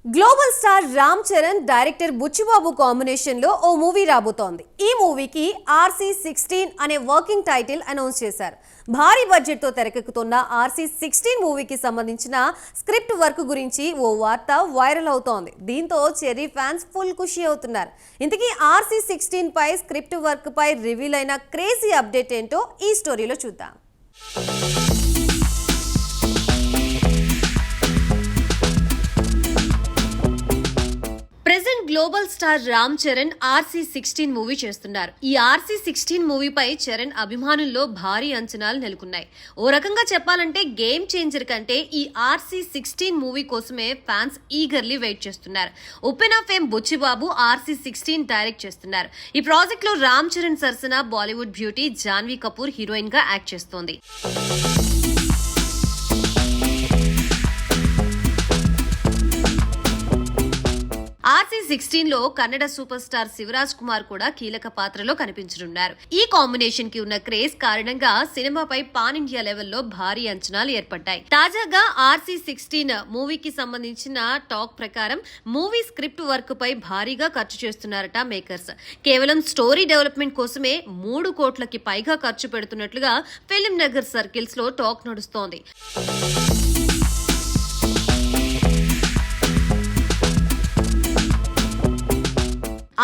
Global star Ram Charan director Buchibabu combination లో ఓ movie రాబోతోంది. ఈ మూవీకి RC16 అనే వర్కింగ్ టైటిల్ అనౌన్స్ చేశారు. భారీ బడ్జెట్ తో తెరకెక్కుతున్న RC16 మూవీకి సంబంధించిన స్క్రిప్ట్ వర్క్ గురించి ఓ వార్త వైరల్ అవుతోంది. దీంతో చెర్రీ ఫ్యాన్స్ ఫుల్ ఖుషి అవుతున్నారు. ఇంతకీ RC16 పై స్క్రిప్ట్ వర్క్ పై రివీల్ అయిన క్రేజీ అప్డేట్ ఏంటో ఈ స్టోరీలో చూద్దాం. Present global star Ram Charan RC16 movie చేస్తున్నారు. ఈ RC16 మూవీపై చరణ్ అభిమానుల్లో భారీ అంచనాలు నెలకొన్నాయి. ఓ రకంగా చెప్పాలంటే గేమ్ చేంజర్ కంటే ఈ RC16 మూవీ కోసమే ఫ్యాన్స్ ఈగర్లీ వెయిట్ చేస్తున్నారు. Uppena fame Buchibabu RC16 direct చేస్తున్నారు. ఈ ప్రాజెక్ట్ లో రామ్ చరణ్ సరసన బాలీవుడ్ బ్యూటీ జాన్వీ కపూర్ హీరోయిన్ గా యాక్ట్ చేస్తోంది. RC16 లో కన్నడ సూపర్ స్టార్ శివరాజ్ కుమార్ కూడా కీలక పాత్రలో కనిపించనున్నారు. ఈ కాంబినేషన్ కి ఉన్న క్రేజ్ కారణంగా సినిమాపై పాన్ ఇండియా లెవెల్లో భారీ అంచనాలు ఏర్పడ్డాయి. తాజాగా RC16 మూవీకి సంబంధించిన టాక్ ప్రకారం మూవీ స్క్రిప్ట్ వర్క్ పై భారీగా ఖర్చు చేస్తున్నారట మేకర్స్. కేవలం స్టోరీ డెవలప్మెంట్ కోసమే 3 కోట్లకి పైగా ఖర్చు పెడుతున్నట్లుగా ఫిల్మ్ నగర్ సర్కిల్స్ లో టాక్ నడుస్తోంది.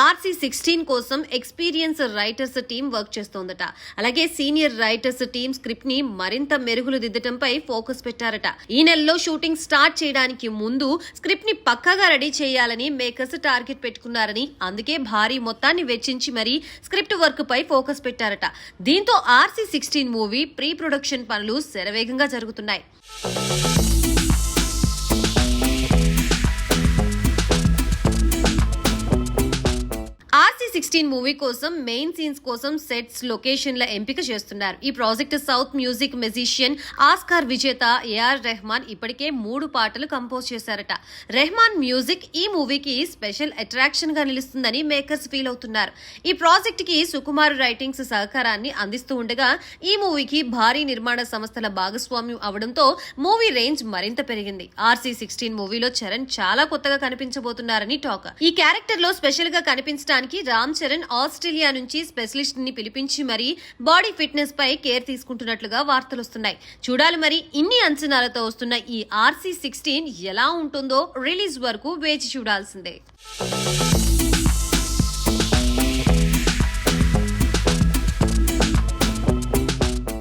RC16 కోసం ఎక్స్పీరియన్స్ రైటర్స్ టీం వర్క్ చేస్తోందట. అలాగే సీనియర్ రైటర్స్ టీం స్క్రిప్ట్ ని మరింత మెరుగులు దిద్దటంపై ఫోకస్ పెట్టారట. ఈ నెలలో షూటింగ్ స్టార్ట్ చేయడానికి ముందు స్క్రిప్ట్ ని పక్కాగా రెడీ చేయాలని మేకర్స్ టార్గెట్ పెట్టుకున్నారని, అందుకే భారీ మొత్తాన్ని వెచ్చించి మరీ స్క్రిప్ట్ వర్క్ పై ఫోకస్ పెట్టారట. దీంతో RC16 మూవీ ప్రీ ప్రొడక్షన్ పనులు శరవేగంగా జరుగుతున్నాయి. RC16 మూవీ కోసం మెయిన్ సీన్స్ కోసం సెట్స్ లొకేషన్ల ఎంపిక చేస్తున్నారు. ఈ project south music musician Oscar విజేత AR రెహమాన్ ఇప్పటికే 3 పాటలు కంపోజ్ చేశారట. రెహమాన్ మ్యూజిక్ ఈ మూవీకి స్పెషల్ అట్రాక్షన్ గా నిలుస్తుందని మేకర్స్ ఫీల్ అవుతున్నారు. ఈ ప్రాజెక్ట్ కి సుకుమార్ రైటింగ్స్ సహకారాన్ని అందిస్తూ ఉండగా ఈ మూవీకి భారీ నిర్మాణ సంస్థల భాగస్వామ్యం అవడంతో మూవీ రేంజ్ మరింత పెరిగింది. RC16 మూవీలో చరణ్ చాలా కొత్తగా కనిపించబోతున్నారని టాక్. ఈ క్యారెక్టర్ లో స్పెషల్ గా కనిపించడానికి రామ్ చరణ్ ఆస్ట్రేలియా నుంచి స్పెషలిస్ట్ ని పిలిపించి మరీ బాడీ ఫిట్నెస్ పై కేర్ తీసుకుంటున్నట్లుగా వార్తలు వస్తున్నాయి. చూడాలి మరి ఇన్ని అంచనాలతో వస్తున్న ఈ RC16 ఎలా ఉంటుందో రిలీజ్ వరకు వేచి చూడాల్సిందే.